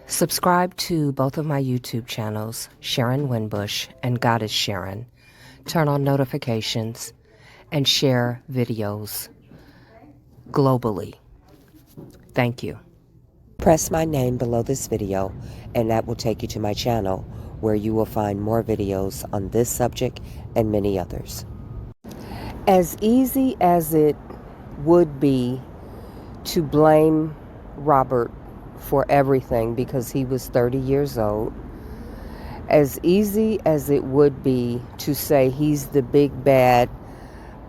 Subscribe to both of my YouTube channels, Sharon Winbush and Goddess Sharon. Turn on notifications and share videos globally. Thank you. Press my name below this video and that will take you to my channel where you will find more videos on this subject and many others. As easy as it would be to blame Robert for everything because he was 30 years old, as easy as it would be to say he's the big bad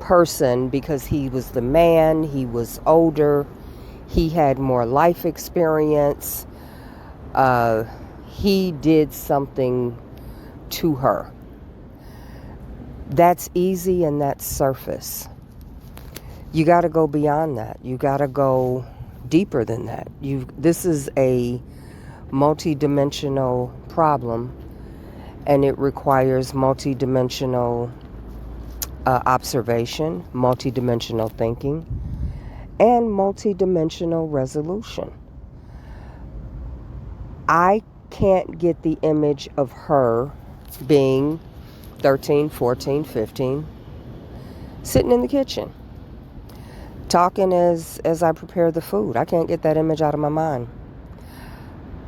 person because he was the man, he was older, he had more life experience, he did something to her. That's easy and that's surface. You got to go beyond that. You got to go deeper than that. This is a multi-dimensional problem, and it requires multi-dimensional observation, multi-dimensional thinking, and multi-dimensional resolution. I can't get the image of her being 13, 14, 15, sitting in the kitchen, talking as I prepare the food. I can't get that image out of my mind.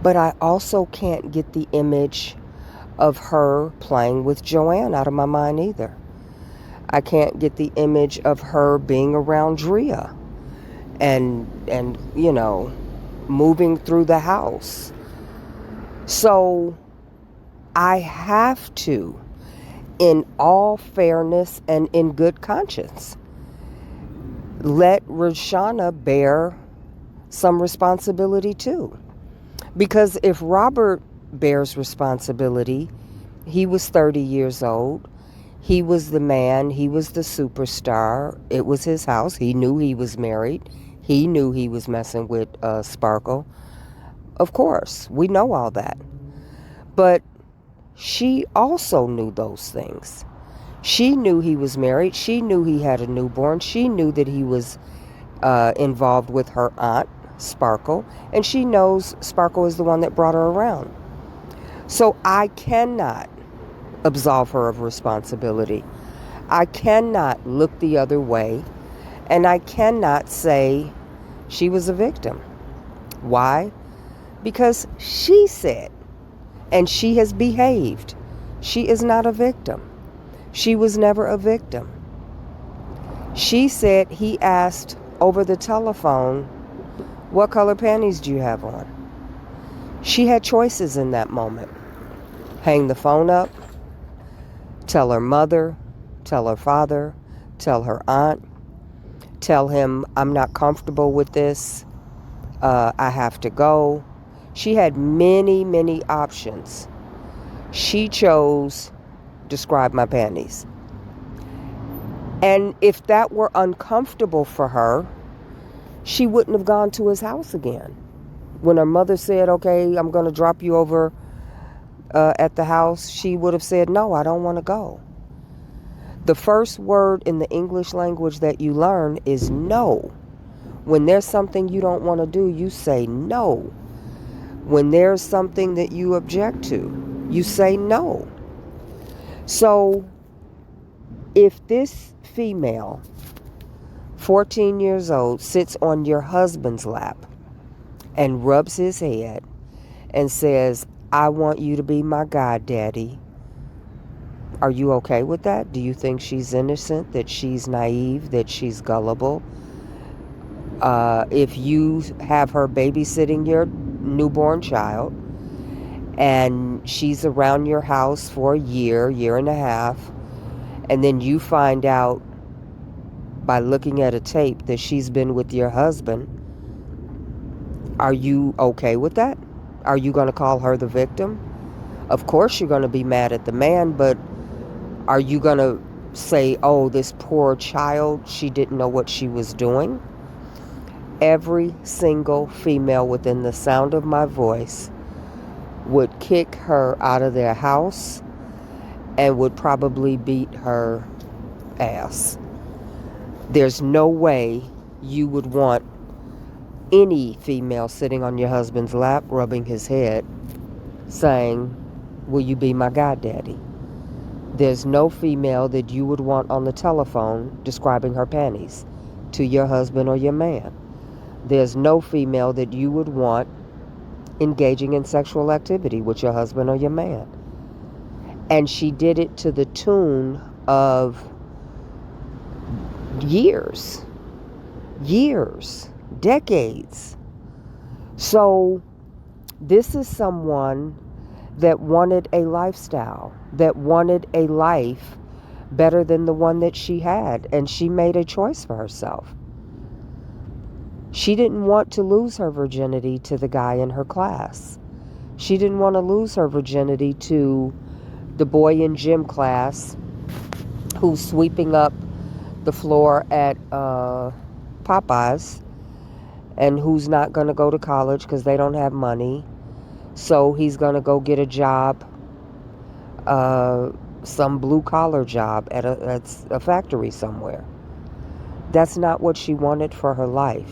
But I also can't get the image of her playing with Joanne out of my mind either. I can't get the image of her being around Drea and you know, moving through the house. So I have to, in all fairness and in good conscience, let Roshana bear some responsibility too. Because if Robert bears responsibility, he was 30 years old, he was the man, he was the superstar, it was his house, he knew he was married, he knew he was messing with Sparkle. Of course, we know all that. But she also knew those things. She knew he was married. She knew he had a newborn. She knew that he was involved with her aunt, Sparkle. And she knows Sparkle is the one that brought her around. So I cannot absolve her of responsibility. I cannot look the other way. And I cannot say she was a victim. Why? Because she said, and she has behaved, she is not a victim. She was never a victim. She said he asked over the telephone, "What color panties do you have on?" She had choices in that moment. Hang the phone up, tell her mother, tell her father, tell her aunt, tell him, "I'm not comfortable with this, I have to go." She had many, many options. She chose describe my panties. And if that were uncomfortable for her, she wouldn't have gone to his house again. When her mother said, "Okay, I'm going to drop you over at the house," she would have said, "No, I don't want to go." The first word in the English language that you learn is no. When there's something you don't want to do, you say no. When there's something that you object to, you say no. So if this female, 14 years old, sits on your husband's lap and rubs his head and says, "I want you to be my goddaddy," are you okay with that? Do you think she's innocent, that she's naive, that she's gullible? If you have her babysitting your newborn child and she's around your house for a year, year and a half, and then you find out by looking at a tape that she's been with your husband, are you okay with that? Are you going to call her the victim? Of course you're going to be mad at the man, but are you going to say, "Oh, this poor child, she didn't know what she was doing"? Every single female within the sound of my voice would kick her out of their house and would probably beat her ass. There's no way you would want any female sitting on your husband's lap, rubbing his head, saying, will you be my goddaddy? There's no female that you would want on the telephone describing her panties to your husband or your man. There's no female that you would want engaging in sexual activity with your husband or your man. And she did it to the tune of years, decades. So this is someone that wanted a lifestyle, that wanted a life better than the one that she had, and she made a choice for herself. She didn't want to lose her virginity to the guy in her class. She didn't want to lose her virginity to the boy in gym class who's sweeping up the floor at Popeyes and who's not going to go to college because they don't have money. So he's going to go get a job, some blue-collar job at a factory somewhere. That's not what she wanted for her life.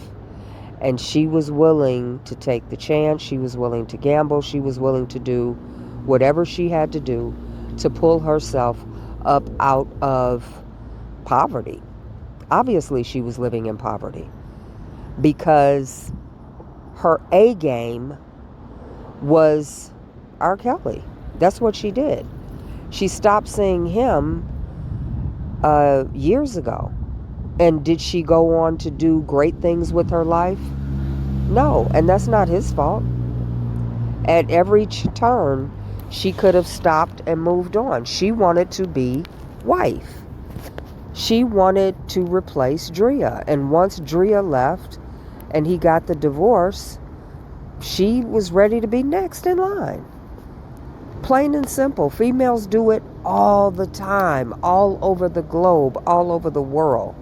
And she was willing to take the chance. She was willing to gamble. She was willing to do whatever she had to do to pull herself up out of poverty. Obviously, she was living in poverty because her A game was R. Kelly. That's what she did. She stopped seeing him years ago. And did she go on to do great things with her life? No, and that's not his fault. At every turn, she could have stopped and moved on. She wanted to be wife. She wanted to replace Drea. And once Drea left and he got the divorce, she was ready to be next in line. Plain and simple. Females do it all the time, all over the globe, all over the world.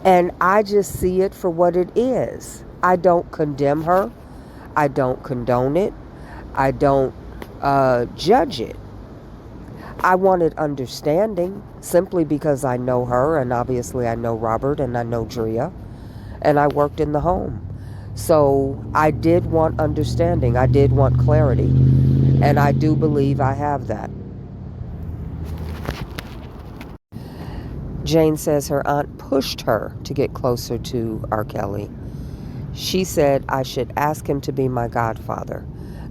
And I just see it for what it is. I don't condemn her. I don't condone it. I don't judge it. I wanted understanding simply because I know her, and obviously I know Robert and I know Drea, and I worked in the home. So I did want understanding. I did want clarity. And I do believe I have that. Jane says her aunt pushed her to get closer to R. Kelly. She said I should ask him to be my godfather,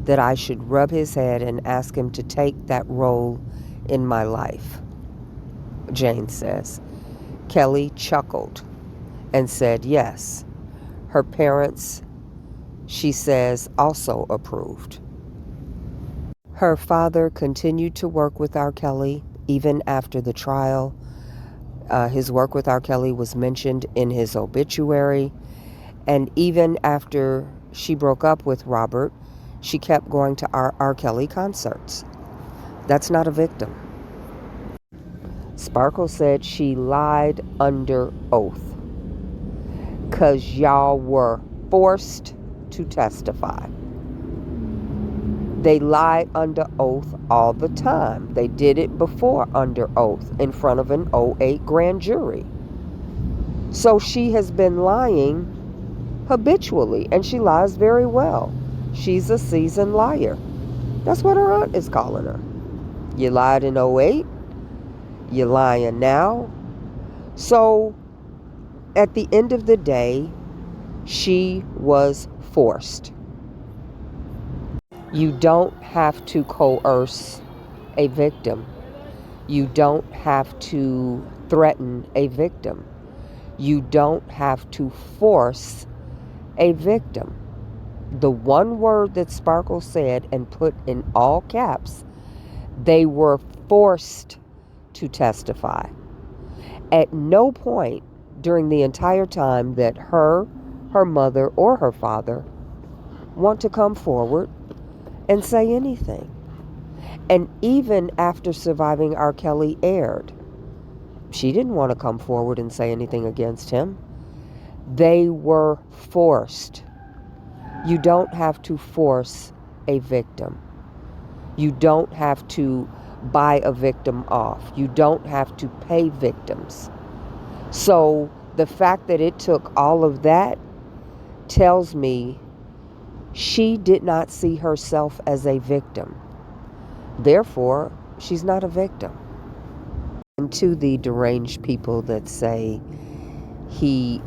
that I should rub his head and ask him to take that role in my life. Jane says. Kelly chuckled and said yes. Her parents, she says, also approved. Her father continued to work with R. Kelly even after the trial. His work with R. Kelly was mentioned in his obituary. And even after she broke up with Robert, she kept going to R. Kelly concerts. That's not a victim. Sparkle said she lied under oath because y'all were forced to testify. They lied under oath all the time. They did it before under oath in front of an 08 grand jury. So she has been lying habitually, and she lies very well. She's a seasoned liar. That's what her aunt is calling her. You lied in 08. You're lying now. So at the end of the day, she was forced. You don't have to coerce a victim. You don't have to threaten a victim. You don't have to force a victim. The one word that Sparkle said and put in all caps, they were forced to testify. At no point during the entire time that her mother, or her father want to come forward and say anything. And even after Surviving R. Kelly aired, she didn't want to come forward and say anything against him. They were forced. You don't have to force a victim. You don't have to buy a victim off. You don't have to pay victims. So the fact that it took all of that tells me she did not see herself as a victim. Therefore, she's not a victim. And to the deranged people that say he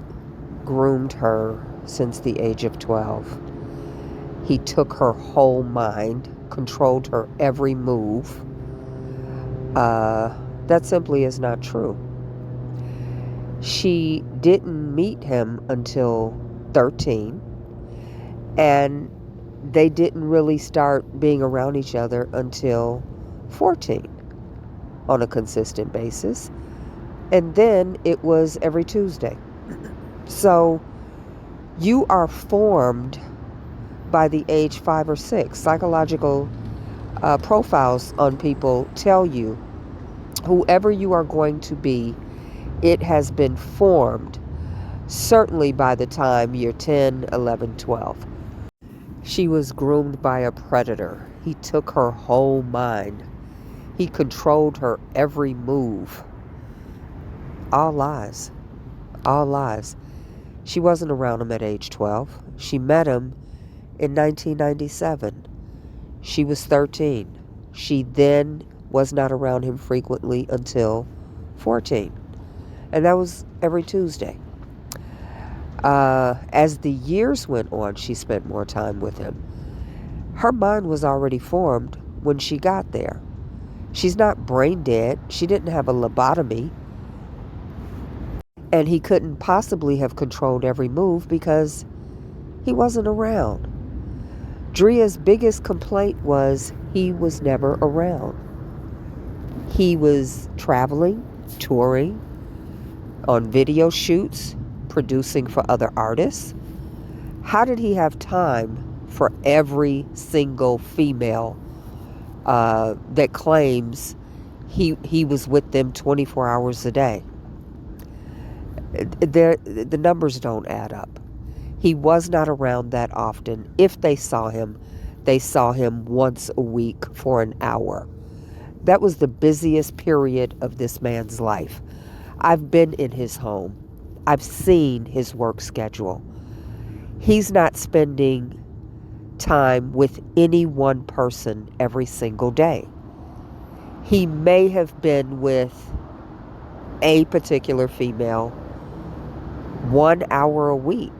groomed her since the age of 12, he took her whole mind, controlled her every move, that simply is not true. She didn't meet him until 13, and they didn't really start being around each other until 14 on a consistent basis. And then it was every Tuesday. So you are formed by the age 5 or 6. Psychological profiles on people tell you whoever you are going to be, it has been formed certainly by the time you're 10, 11, 12. She was groomed by a predator. He took her whole mind. He controlled her every move. All lies. All lies. She wasn't around him at age 12. She met him in 1997. She was 13. She then was not around him frequently until 14. And that was every Tuesday. As the years went on, she spent more time with him. Her mind was already formed when she got there. She's not brain dead. She didn't have a lobotomy. And he couldn't possibly have controlled every move because he wasn't around. Dria's biggest complaint was he was never around. He was traveling, touring, on video shoots, producing for other artists. How did he have time for every single female that claims he was with them 24 hours a day? The numbers don't add up. He was not around that often. If they saw him once a week for an hour. That was the busiest period of this man's life. I've been in his home. I've seen his work schedule. He's not spending time with any one person every single day. He may have been with a particular female 1 hour a week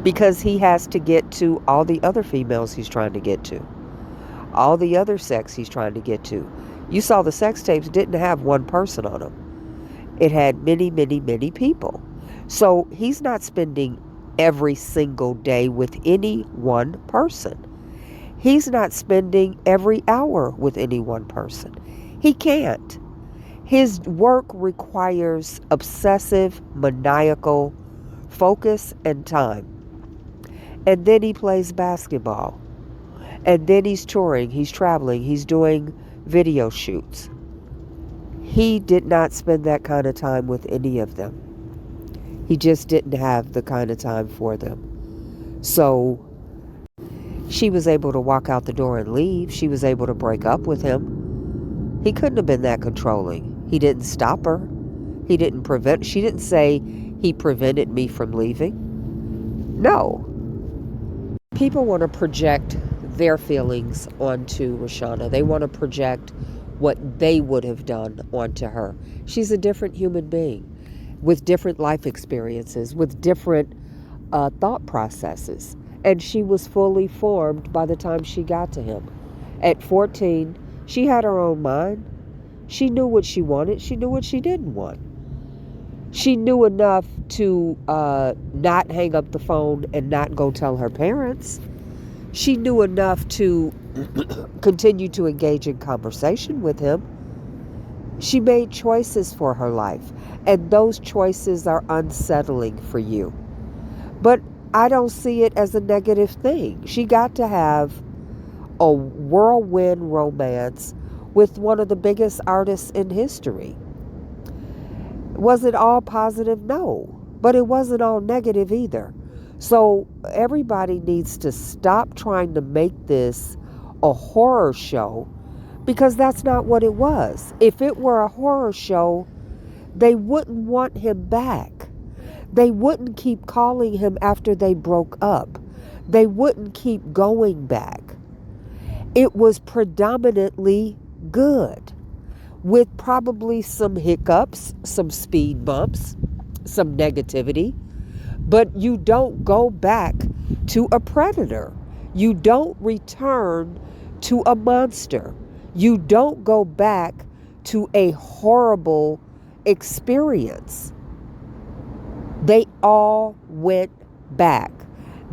because he has to get to all the other females he's trying to get to, all the other sex he's trying to get to. You saw the sex tapes didn't have one person on them. It had many, many, many people. So he's not spending every single day with any one person. He's not spending every hour with any one person. He can't. His work requires obsessive, maniacal focus and time. And then he plays basketball. And then he's touring, he's traveling, he's doing video shoots. He did not spend that kind of time with any of them. He just didn't have the kind of time for them. So she was able to walk out the door and leave. She was able to break up with him. He couldn't have been that controlling. He didn't stop her. She didn't say he prevented me from leaving. No. People want to project their feelings onto Rashana. They want to project what they would have done onto her. She's a different human being with different life experiences, with different thought processes. And she was fully formed by the time she got to him. At 14, she had her own mind. She knew what she wanted. She knew what she didn't want. She knew enough to not hang up the phone and not go tell her parents. She knew enough to continue to engage in conversation with him. She made choices for her life, and those choices are unsettling for you. But I don't see it as a negative thing. She got to have a whirlwind romance with one of the biggest artists in history. Was it all positive? No. But it wasn't all negative either. So everybody needs to stop trying to make this a horror show, because that's not what it was. If it were a horror show, they wouldn't want him back. They wouldn't keep calling him after they broke up. They wouldn't keep going back. It was predominantly good, with probably some hiccups, some speed bumps, some negativity. But you don't go back to a predator. You don't return to a monster. You don't go back to a horrible experience. They all went back.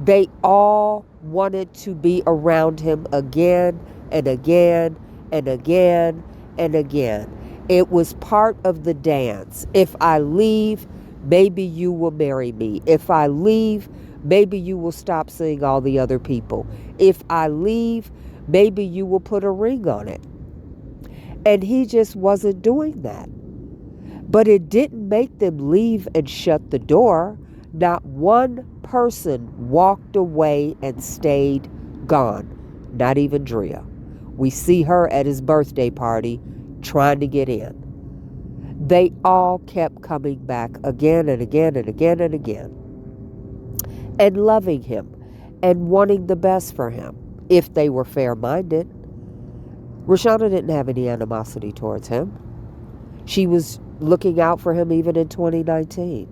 They all wanted to be around him again and again and again and again. It was part of the dance. If I leave, maybe you will marry me. If I leave, maybe you will stop seeing all the other people. If I leave, maybe you will put a ring on it. And he just wasn't doing that. But it didn't make them leave and shut the door. Not one person walked away and stayed gone. Not even Drea. We see her at his birthday party trying to get in. They all kept coming back again and again and again and again, and loving him and wanting the best for him if they were fair-minded. Rashana didn't have any animosity towards him. She was looking out for him even in 2019.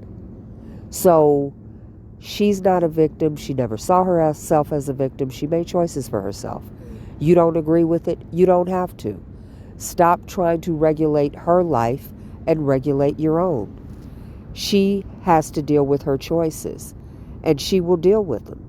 So she's not a victim. She never saw herself as a victim. She made choices for herself. You don't agree with it? You don't have to. Stop trying to regulate her life and regulate your own. She has to deal with her choices, and she will deal with them.